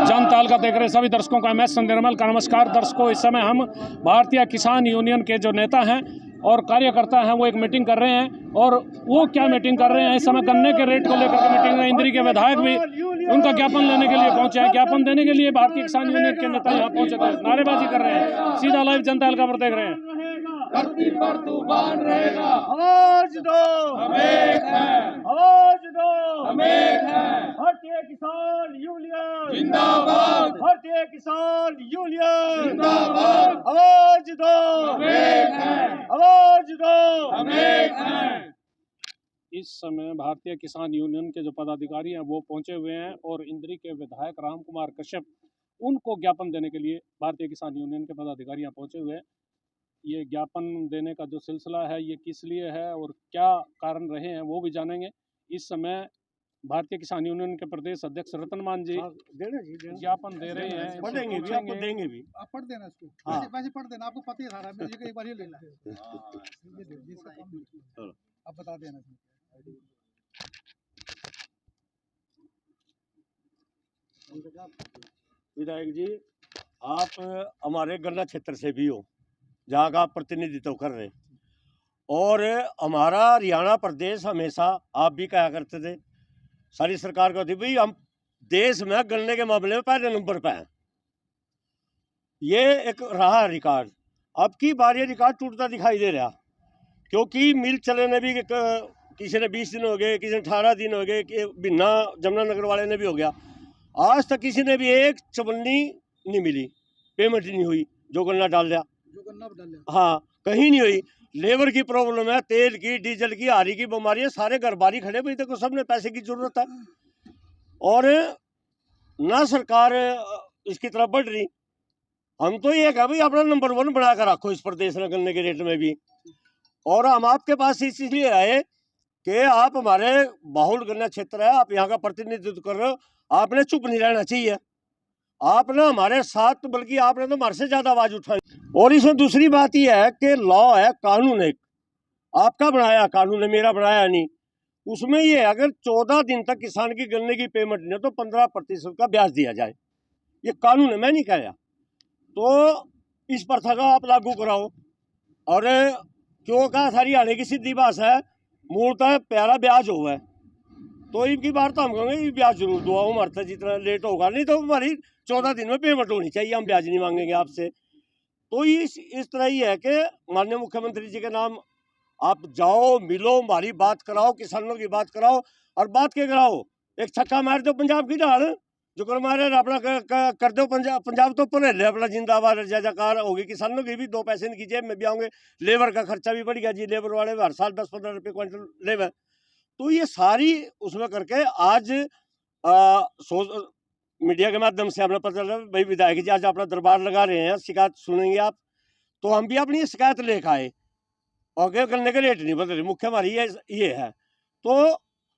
जनताल का देख रहे सभी दर्शकों का मैं संदेरमल का नमस्कार। दर्शकों, इस समय हम भारतीय किसान यूनियन के जो नेता हैं और कार्यकर्ता हैं वो एक मीटिंग कर रहे हैं। और वो क्या मीटिंग कर रहे हैं, इस समय गन्ने के रेट को लेकर के मीटिंग है। इंद्री के विधायक भी उनका ज्ञापन लेने के लिए पहुंचे हैं। ज्ञापन देने के लिए भारतीय किसान यूनियन के नेता यहाँ पहुंचे थे, नारेबाजी कर रहे हैं। सीधा लाइव जनताल का पर देख रहे हैं। धरती पर तूफान रहेगा, आवाज दो हम एक हैं, आवाज दो हम एक हैं। भारतीय किसान यूनियन जिंदाबाद, भारतीय किसान यूनियन जिंदाबाद। आवाज दो हम एक हैं, आवाज दो हम एक हैं। इस समय भारतीय किसान यूनियन के जो पदाधिकारी हैं वो पहुंचे हुए हैं और इंद्री के विधायक राम कुमार कश्यप उनको ज्ञापन देने के लिए भारतीय किसान यूनियन के पदाधिकारी यहाँ पहुंचे हुए हैं। ये ज्ञापन देने का जो सिलसिला है ये किस लिए है और क्या कारण रहे हैं वो भी जानेंगे। इस समय भारतीय किसान यूनियन के प्रदेश अध्यक्ष रतन मान जी ज्ञापन दे रहे हैं। पढ़ेंगे भी, आपको देंगे भी, आप पढ़ देना इसको। हाँ। वैसे पढ़ देना, आपको पता ही सारा, मुझे एक बार ही लेना है। आप बता देना। विधायक जी, आप हमारे गन्ना क्षेत्र से भी हो, जहाँ का आप प्रतिनिधित्व कर रहे हैं, और हमारा हरियाणा प्रदेश हमेशा आप भी कहा करते थे, सारी सरकार को थी भाई हम देश में गन्ने के मामले में पहले नंबर पे हैं। ये एक रहा रिकॉर्ड। अब की बार ये रिकॉर्ड टूटता दिखाई दे रहा, क्योंकि मिल चले ने भी किसी ने 20 दिन हो गए, किसी ने 18 दिन हो गए, कि बिना जमुनानगर वाले ने भी हो गया। आज तक किसी ने भी एक चवन्नी नहीं मिली, पेमेंट नहीं हुई जो गन्ना डाल दिया। हाँ, कहीं नहीं हुई। लेबर की प्रॉब्लम है, तेल की, डीजल की, हारी की बीमारी है, सारे घर बारी खड़े भाई, देखो सबने पैसे की जरूरत है और ना सरकार इसकी तरफ बढ़ रही। हम तो ये कहा भाई अपना नंबर 1 बना कर रखो इस प्रदेश में गन्ने के रेट में भी। और हम आपके पास इसलिए आए कि आप हमारे बाहुल गन्ना क्षेत्र है, आप यहाँ का प्रतिनिधित्व कर रहे हो, आपने चुप नहीं रहना चाहिए। आपने हमारे साथ, बल्कि आपने तो हमारे से ज्यादा आवाज उठाई। और इसमें दूसरी बात यह है कि लॉ है, कानून है, आपका बनाया कानून है, मेरा बनाया नहीं। उसमें ये अगर 14 दिन तक किसान की गन्ने की पेमेंट नहीं हो तो 15% का ब्याज दिया जाए, ये कानून है, मैं नहीं कह रहा। तो इस प्रथा का आप लागू कराओ। और क्यों कहा सारी आने की सीधी बात है, मूलतः प्यारा ब्याज हुआ है, तो इनकी बार तो हम कहेंगे ब्याज जरूर दो हमारे, जितना लेट होगा नहीं तो हमारी 14 दिन में पेमेंट होनी चाहिए, हम ब्याज नहीं मांगेंगे आपसे। तो इस तरह ही है कि माननीय मुख्यमंत्री जी के नाम आप जाओ, मिलो, हमारी बात कराओ, किसानों की बात कराओ। और बात क्या कराओ, एक छक्का मार दो पंजाब की ढाल, जो कर मारे अपना कर दो पंजाब तो ऊपर ले अपना जिंदाबाद जय जयकार होगी। किसानों की भी 2 पैसे की जेब में भी आएंगे, लेबर का खर्चा भी बढ़ गया जी, लेबर वाले हर साल 10-15 रुपये क्विंटल लेबर। तो ये सारी उसमें करके आज मीडिया के माध्यम से हमें पता चला भाई विधायक जी आज अपना दरबार लगा रहे हैं, शिकायत सुनेंगे आप। तो हम भी अपनी शिकायत लेकर आए और गन्ने के रेट नहीं बदल रहे, मुख्य हमारी ये है। तो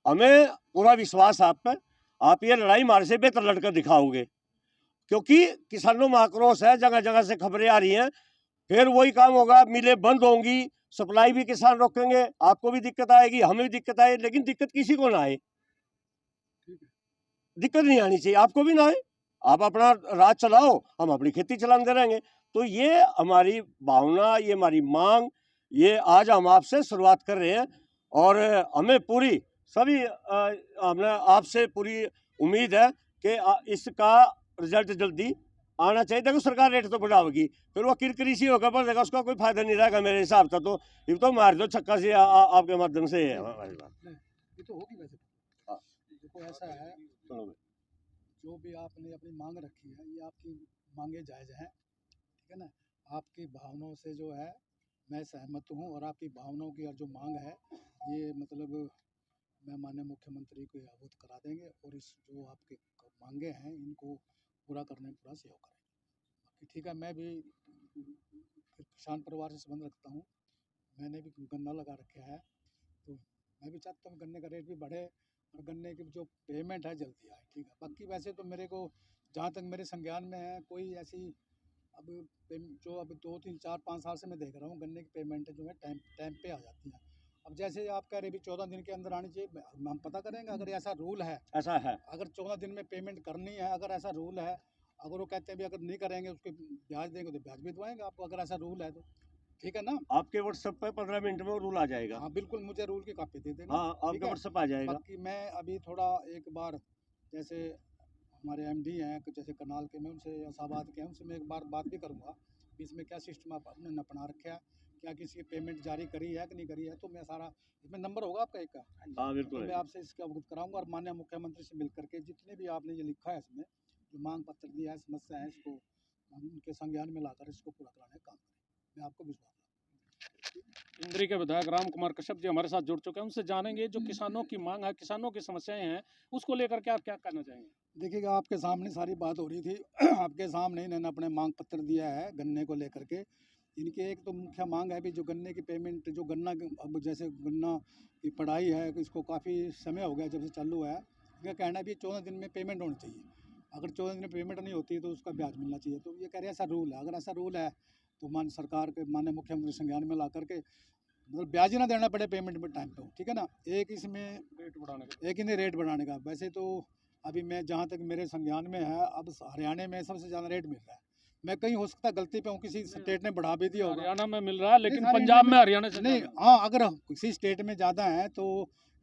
हमें पूरा विश्वास आप पर, आप ये लड़ाई हमारे से बेहतर लड़कर दिखाओगे, क्योंकि किसानों में आक्रोश है, जगह जगह से खबरें आ रही हैं। फिर वही काम होगा, मिलें बंद होंगी, सप्लाई भी किसान रोकेंगे, आपको भी दिक्कत आएगी, हमें भी दिक्कत आए, लेकिन दिक्कत किसी को ना आए, दिक्कत नहीं आनी चाहिए, आपको भी ना आए। आप अपना राज चलाओ, हम अपनी खेती चलाते रहेंगे। तो ये हमारी भावना, ये हमारी मांग, ये आज हम आपसे शुरुआत कर रहे हैं और हमें पूरी सभी हमने आपसे पूरी उम्मीद है कि इसका रिजल्ट जल्दी आना चाहिए। देखो सरकार रेट तो बढ़ाएगी, फिर वो किरकिरी सी होकर बढ़ देगा, उसका कोई फायदा नहीं रहेगा मेरे हिसाब से। तो ये तो मार दो छक्का से आपके माध्यम से है हमारी बात। ये तो होगी वैसे। देखो ऐसा है, जो भी आपने अपनी मांग रखी है, ये आपकी मांगे जायज़ हैं, ठीक है ना। आपकी भावनाओं से जो है मैं सहमत हूँ, और आपकी भावनाओं की जो मांग है ये मतलब मैं माननीय मुख्यमंत्री को अवगत करा देंगे, और इस जो आपके मांगे हैं इनको पूरा करने में पूरा सहयोग करेंगे। बाकी ठीक है, मैं भी किसान परिवार से संबंध रखता हूँ, मैंने भी गन्ना लगा रखा है, तो मैं भी चाहता हूँ गन्ने का रेट भी बढ़े और गन्ने की जो पेमेंट है जल्दी आए, ठीक है। बाकी वैसे तो मेरे को जहाँ तक मेरे संज्ञान में है, कोई ऐसी अब जो अब 2, 3, 4, 5 साल से मैं देख रहा हूँ, गन्ने की पेमेंट जो है टाइम पे आ जाती है। अब जैसे आप कह रहे भी 14 दिन के अंदर आनी चाहिए, हम पता करेंगे अगर ऐसा रूल है, ऐसा है। अगर 14 दिन में पेमेंट करनी है, अगर ऐसा रूल है, अगर वो कहते हैं भी अगर नहीं करेंगे उसके ब्याज देंगे तो ब्याज भी दवाएंगे आपको, अगर ऐसा रूल है तो ठीक है ना। आपके व्हाट्सएप पे 15 मिनट में रूल आ जाएगा। हाँ बिल्कुल, मुझे रूल की कॉपी दे देना। हाँ, ठीक आपका है, व्हाट्सएप आ जाएगा। बाकी मैं अभी थोड़ा एक बार जैसे हमारे एमडी हैं जैसे करनाल के, मैं उनसे असाबाद के हैं, उनसे मैं एक बार बात भी करूँगा कि इसमें क्या सिस्टम आपने अपना रखा है, क्या किसी की पेमेंट जारी करी है कि नहीं करी है, तो मैं सारा इसमें नंबर होगा आपका एक का, हाँ तो बिल्कुल मैं है। आपसे इसका अवगत कराऊंगा और माननीय मुख्यमंत्री से मिल करके जितने भी आपने ये लिखा है इसमें जो मांग पत्र दिया है, समस्या है, इसको हम उनके संज्ञान में लाकर इसको पूरा कराने का काम करें, मैं आपको विश्वास इंद्री के विधायक राम कुमार कश्यप जी हमारे साथ जुड़ चुके हैं, उनसे जानेंगे जो किसानों की मांग है, किसानों की समस्याएं हैं, उसको लेकर के आप क्या कहना चाहेंगे। देखिएगा, आपके सामने सारी बात हो रही थी आपके सामने इन्होंने अपने मांग पत्र दिया है गन्ने को लेकर के। इनकी एक तो मुख्य मांग है भी जो गन्ने की पेमेंट, जो गन्ना अब जैसे गन्ना की पढ़ाई है इसको काफ़ी समय हो गया जब से चालू है, इनका कहना है भी 14 दिन में पेमेंट होनी चाहिए, अगर 14 दिन में पेमेंट नहीं होती तो उसका ब्याज मिलना चाहिए। तो ये कह रहे हैं ऐसा रूल है, अगर ऐसा रूल है तो मान सरकार के माननीय मुख्यमंत्री संज्ञान में ला करके मतलब ब्याज ही ना देना पड़े पेमेंट में टाइम पे, ठीक है ना। एक इसमें रेट बढ़ाने का, एक इन्हें रेट बढ़ाने का, वैसे तो अभी मैं जहाँ तक मेरे संज्ञान में है, अब हरियाणा में सबसे ज़्यादा रेट मिल रहा है। मैं कहीं हो सकता है गलती पे हूँ, किसी स्टेट ने बढ़ा भी दिया होगा, हरियाणा में मिल रहा है लेकिन नहीं, सारे पंजाब इंडिया में हरियाणा से नहीं, ज़्यादा है। हाँ अगर किसी स्टेट में ज़्यादा है तो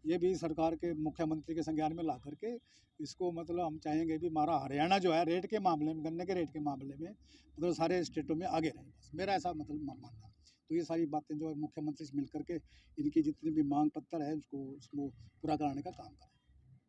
ये भी सरकार के मुख्यमंत्री के संज्ञान में ला करके इसको मतलब हम चाहेंगे भी हमारा हरियाणा जो है रेट के मामले में, गन्ने के रेट के मामले में मतलब सारे स्टेटों में आगे रहे, बस मेरा ऐसा मतलब मानना है। तो ये सारी बातें जो है मुख्यमंत्री से मिल करके इनकी जितनी भी मांग पत्र है उसको पूरा कराने का काम करें।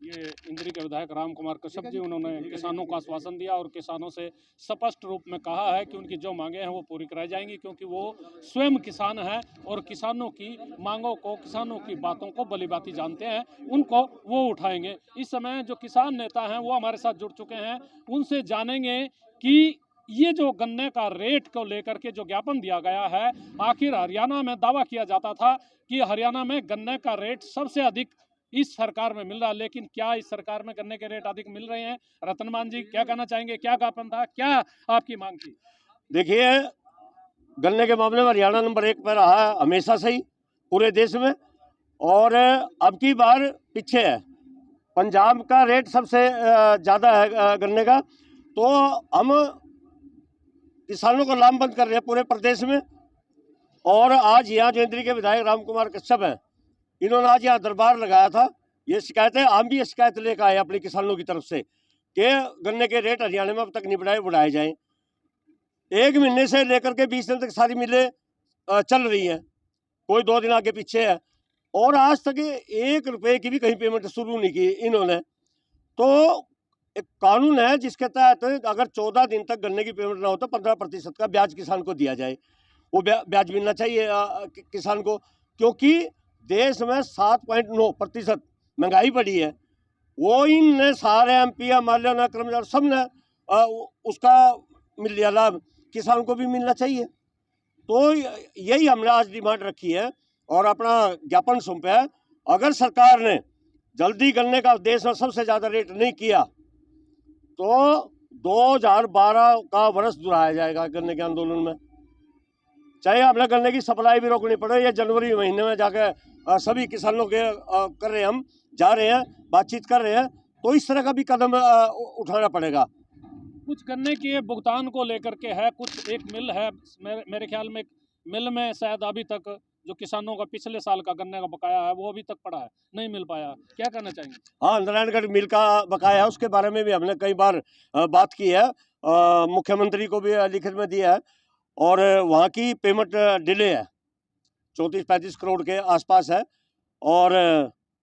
ये इंद्री के विधायक राम कुमार कश्यप ठीक है जी, जी, उन्होंने ठीक है जी, किसानों को आश्वासन दिया और किसानों से स्पष्ट रूप में कहा है कि उनकी जो मांगे हैं वो पूरी कराई जाएंगी, क्योंकि वो स्वयं किसान हैं और किसानों की मांगों को, किसानों की बातों को भलीभांति जानते हैं, उनको वो उठाएंगे। इस समय जो किसान नेता हैं वो हमारे साथ जुड़ चुके हैं, उनसे जानेंगे कि ये जो गन्ने का रेट को लेकर के जो ज्ञापन दिया गया है, आखिर हरियाणा में दावा किया जाता था कि हरियाणा में गन्ने का रेट सबसे अधिक इस सरकार में मिल रहा है, लेकिन क्या इस सरकार में गन्ने के रेट अधिक मिल रहे हैं? रतनमान जी क्या कहना चाहेंगे, क्या ज्ञापन था, क्या आपकी मांग थी? देखिए, गन्ने के मामले में हरियाणा नंबर 1 पर रहा है हमेशा से ही पूरे देश में, और अब की बार पीछे है। पंजाब का रेट सबसे ज़्यादा है गन्ने का, तो हम किसानों को लामबंद कर रहे हैं पूरे प्रदेश में। और आज यहाँ जो इंद्री के विधायक राम कुमार कश्यप हैं, इन्होंने आज यहाँ दरबार लगाया था। ये शिकायतें, हम भी ये शिकायत लेकर आए अपने किसानों की तरफ से कि गन्ने के रेट हरियाणा में अब तक नहीं बढ़ाए जाएं। 1 महीने से लेकर के 20 दिन तक सारी मिलें चल रही हैं, कोई 2 दिन आगे पीछे है, और आज तक 1 रुपए की भी कहीं पेमेंट शुरू नहीं की इन्होंने। तो एक कानून है जिसके तहत अगर 14 दिन तक गन्ने की पेमेंट ना हो तो 15% का ब्याज किसान को दिया जाए। वो ब्याज मिलना चाहिए किसान को, क्योंकि देश में 7.9% महंगाई बढ़ी है। वो इन सारे MP MLA कर्मचारी सब ने उसका मिल लिया लाभ, किसान को भी मिलना चाहिए। तो यही हमने आज डिमांड रखी है और अपना ज्ञापन सौंपा है। अगर सरकार ने जल्दी गन्ने का देश में सबसे ज़्यादा रेट नहीं किया तो 2012 का वर्ष दोहराया जाएगा गन्ने के आंदोलन में, चाहे हमें गन्ने की सप्लाई भी रोकनी पड़े। या जनवरी महीने में जाके सभी किसानों के कर रहे हैं, हम जा रहे हैं, बातचीत कर रहे हैं, तो इस तरह का भी कदम उठाना पड़ेगा। कुछ गन्ने के भुगतान को लेकर के है, कुछ एक मिल है मेरे ख्याल में, मिल में शायद अभी तक जो किसानों का पिछले साल का गन्ने का बकाया है वो अभी तक पड़ा है, नहीं मिल पाया, क्या कहना चाहेंगे? हाँ, नारायणगढ़ मिल का बकाया है, उसके बारे में भी हमने कई बार बात की है, मुख्यमंत्री को भी लिखित में दिया है, और वहाँ की पेमेंट डिले है, 34-35 करोड़ के आसपास है, और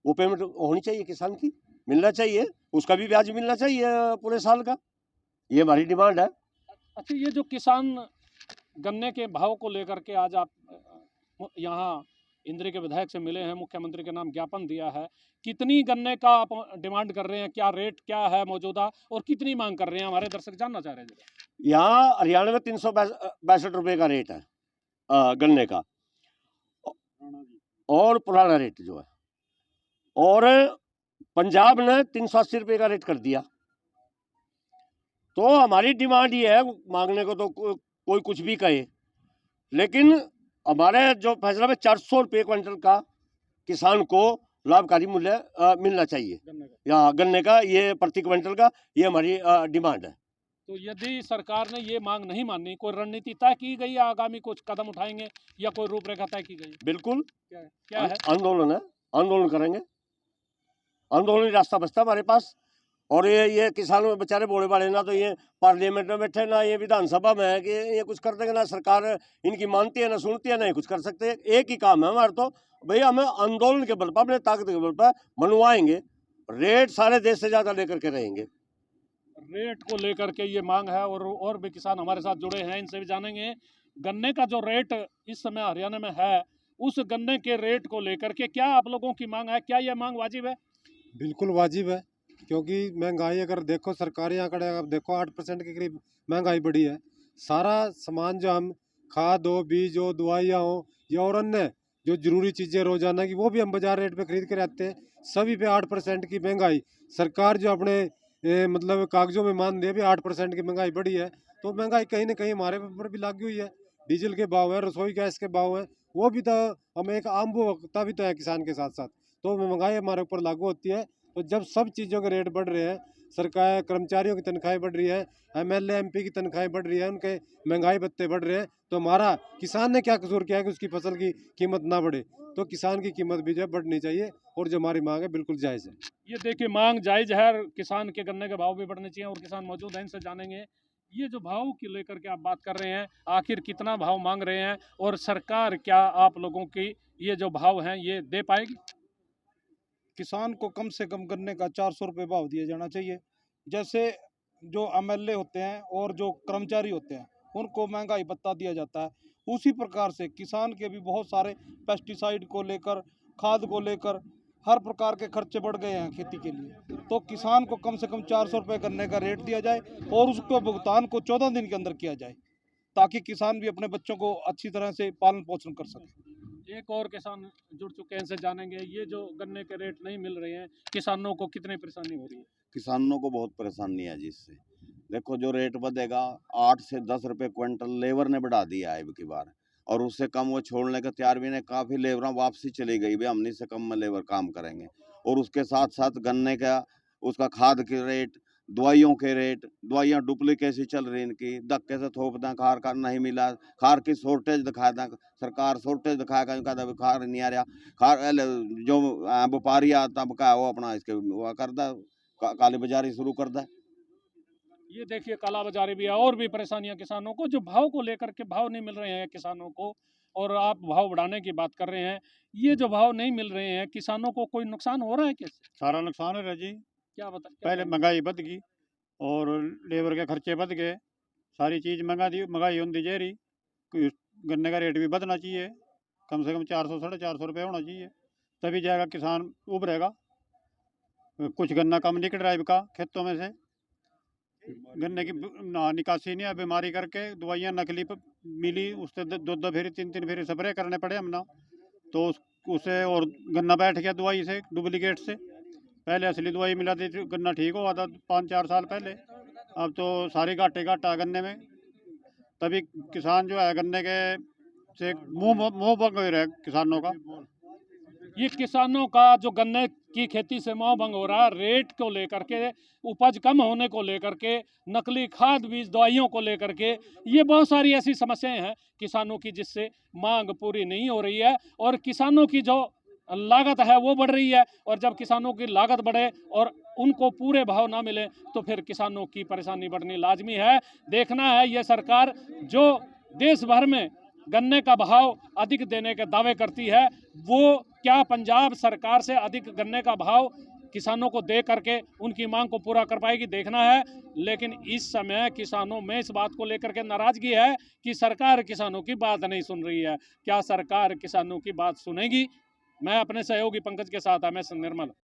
वो पेमेंट होनी चाहिए, किसान की मिलना चाहिए, उसका भी ब्याज मिलना चाहिए पूरे साल का। ये हमारी डिमांड है। अच्छा, ये जो किसान गन्ने के भाव को लेकर के आज आप यहाँ इंद्री के विधायक से मिले हैं, मुख्यमंत्री के नाम ज्ञापन दिया है, कितनी गन्ने का आप डिमांड कर रहे हैं, क्या रेट क्या है मौजूदा और कितनी मांग कर रहे हैं, हमारे दर्शक जानना चाह रहे हैं। यहाँ हरियाणा में 362 रुपये का रेट है गन्ने का, और पुराना रेट जो है, और पंजाब ने 380 रुपये का रेट कर दिया। तो हमारी डिमांड ये है, मांगने को तो कोई कुछ भी कहे, लेकिन हमारे जो फैसला में 400 रुपये क्विंटल का किसान को लाभकारी मूल्य मिलना चाहिए। गन्ने का। या गन्ने का ये प्रति क्विंटल का ये हमारी डिमांड है। तो यदि सरकार ने ये मांग नहीं मानी, कोई रणनीति तय की गई या आगामी कुछ कदम उठाएंगे या कोई रूपरेखा तय की गई? बिल्कुल क्या है? आंदोलन है, आंदोलन करेंगे, आंदोलन ही रास्ता बचता है हमारे पास। और ये किसान बेचारे बोले वाले ना तो ये पार्लियामेंट में बैठे ना ये विधानसभा में है कि ये कुछ कर देंगे, ना सरकार इनकी मानती है ना सुनती है, ना ये कुछ कर सकते। एक ही काम है हमारा, तो भैया हमें आंदोलन के बल पर, अपने ताकत के बल पर मनवाएंगे, रेट सारे देश से ज्यादा लेकर के रहेंगे। रेट को लेकर के ये मांग है और भी किसान हमारे साथ जुड़े हैं, इनसे भी जानेंगे। गन्ने का जो रेट इस समय हरियाणा में है, उस गन्ने के रेट को लेकर के क्या आप लोगों की मांग है? क्या ये मांग वाजिब है? बिल्कुल वाजिब है, क्योंकि महंगाई अगर देखो सरकारी आंकड़े आप देखो 8% के करीब महंगाई बढ़ी है। सारा सामान जो हम खाद हो, बीज हो, दवाइयाँ हो या और अन्य जो जरूरी चीज़ें रोजाना की, वो भी हम बाजार रेट पे खरीद के रहते हैं। सभी पे 8% की महंगाई सरकार जो अपने मतलब कागजों में मान दे भी 8% की महंगाई बढ़ी है। तो महंगाई कहीं ना कहीं हमारे ऊपर भी लगी हुई है। डीजल के भाव है, रसोई गैस के भाव है, वो भी तो हमें एक आम उपभोक्ता भी तो है किसान के साथ साथ, तो महंगाई हमारे ऊपर लागू होती है। तो जब सब चीज़ों के रेट बढ़ रहे हैं, सरकार कर्मचारियों की तनख्वाहें बढ़ रही है, एमएलए एमपी की तनख्वाहें बढ़ रही है, उनके महंगाई भत्ते बढ़ रहे हैं, तो हमारा किसान ने क्या कसूर किया है कि उसकी फसल की कीमत ना बढ़े? तो किसान की कीमत भी जो है बढ़नी चाहिए, और जो हमारी मांग है बिल्कुल जायज़ है। ये देखिए मांग जायज है, किसान के गन्ने के भाव भी बढ़ने चाहिए और किसान मौजूद हैं, इनसे जानेंगे। ये जो भाव की लेकर के आप बात कर रहे हैं, आखिर कितना भाव मांग रहे हैं और सरकार क्या आप लोगों की ये जो भाव हैं ये दे पाएगी? किसान को कम से कम गन्ने का 400 रुपये भाव दिया जाना चाहिए। जैसे जो एमएलए होते हैं और जो कर्मचारी होते हैं उनको महंगाई भत्ता दिया जाता है, उसी प्रकार से किसान के भी बहुत सारे पेस्टिसाइड को लेकर, खाद को लेकर हर प्रकार के खर्चे बढ़ गए हैं खेती के लिए। तो किसान को कम से कम 400 रुपये गन्ने का रेट दिया जाए और उसको भुगतान को 14 दिन के अंदर किया जाए, ताकि किसान भी अपने बच्चों को अच्छी तरह से पालन पोषण कर सके। एक और किसान जुड़ चुके हैं, इनसे जानेंगे। ये जो गन्ने के रेट नहीं मिल रहे हैं, किसानों को कितनी परेशानी हो रही है? किसानों को बहुत परेशानी है जी इससे। देखो जो रेट बढ़ेगा 8 से 10 रुपए क्विंटल लेबर ने बढ़ा दिया है अब की बार, और उससे कम वो छोड़ने का तैयार भी नहीं। काफ़ी लेबर वापसी चली गई भाई, हमने से कम में लेबर काम करेंगे। और उसके साथ साथ गन्ने का उसका खाद के रेट, दवाइयों के रेट, दवाइयाँ डुप्लीकेसी चल रही इनकी, धक्के से थोप दें, खार का नहीं मिला, खार की शॉर्टेज दिखा दें, सरकार शॉर्टेज दिखाएगा, कहता खार नहीं आ रहा, खार जो व्यापारी आता का वो अपना इसके वो करता काली बाजारी शुरू कर दे। ये देखिए काला बाजारी भी है और भी परेशानियां किसानों को, जो भाव को लेकर के भाव नहीं मिल रहे हैं किसानों को, और आप भाव बढ़ाने की बात कर रहे हैं। ये जो भाव नहीं मिल रहे हैं, किसानों को कोई नुकसान हो रहा है कैसे? सारा नुकसान हो रहा जी। क्या बता पहले महंगाई बढ़ गई और लेबर के खर्चे बढ़ गए, सारी चीज़ महंगाई होती जा रही। गन्ने का रेट भी बढ़ना चाहिए, कम से कम 400 साढ़े 400 रुपये होना चाहिए, तभी जाएगा किसान उभरेगा। कुछ गन्ना कम निकल रहा है इनका खेतों में से, गन्ने की निकासी नहीं है, बीमारी करके दवाइयाँ नकली मिली, उससे दो फेरी 3 फेरी स्प्रे करने पड़े हमने, तो उससे और गन्ना बैठ गया दवाई से, डुप्लीकेट से। पहले असली दवाई मिलाती थी, गन्ना ठीक हुआ था 5-4 साल पहले, अब तो सारी घाटा गन्ने में। तभी किसान जो है गन्ने के से मुँह भंग हो रहा है किसानों का। ये किसानों का जो गन्ने की खेती से मोह भंग हो रहा है, रेट को लेकर के, उपज कम होने को लेकर के, नकली खाद बीज दवाइयों को लेकर के, ये बहुत सारी ऐसी समस्याएं हैं किसानों की जिससे मांग पूरी नहीं हो रही है और किसानों की जो लागत है वो बढ़ रही है। और जब किसानों की लागत बढ़े और उनको पूरे भाव ना मिले तो फिर किसानों की परेशानी बढ़नी लाजमी है। देखना है ये सरकार जो देश भर में गन्ने का भाव अधिक देने के दावे करती है, वो क्या पंजाब सरकार से अधिक गन्ने का भाव किसानों को दे करके उनकी मांग को पूरा कर पाएगी, देखना है। लेकिन इस समय किसानों में इस बात को लेकर के नाराजगी है कि सरकार किसानों की बात नहीं सुन रही है। क्या सरकार किसानों की बात सुनेगी? मैं अपने सहयोगी पंकज के साथ, मैं निर्मल।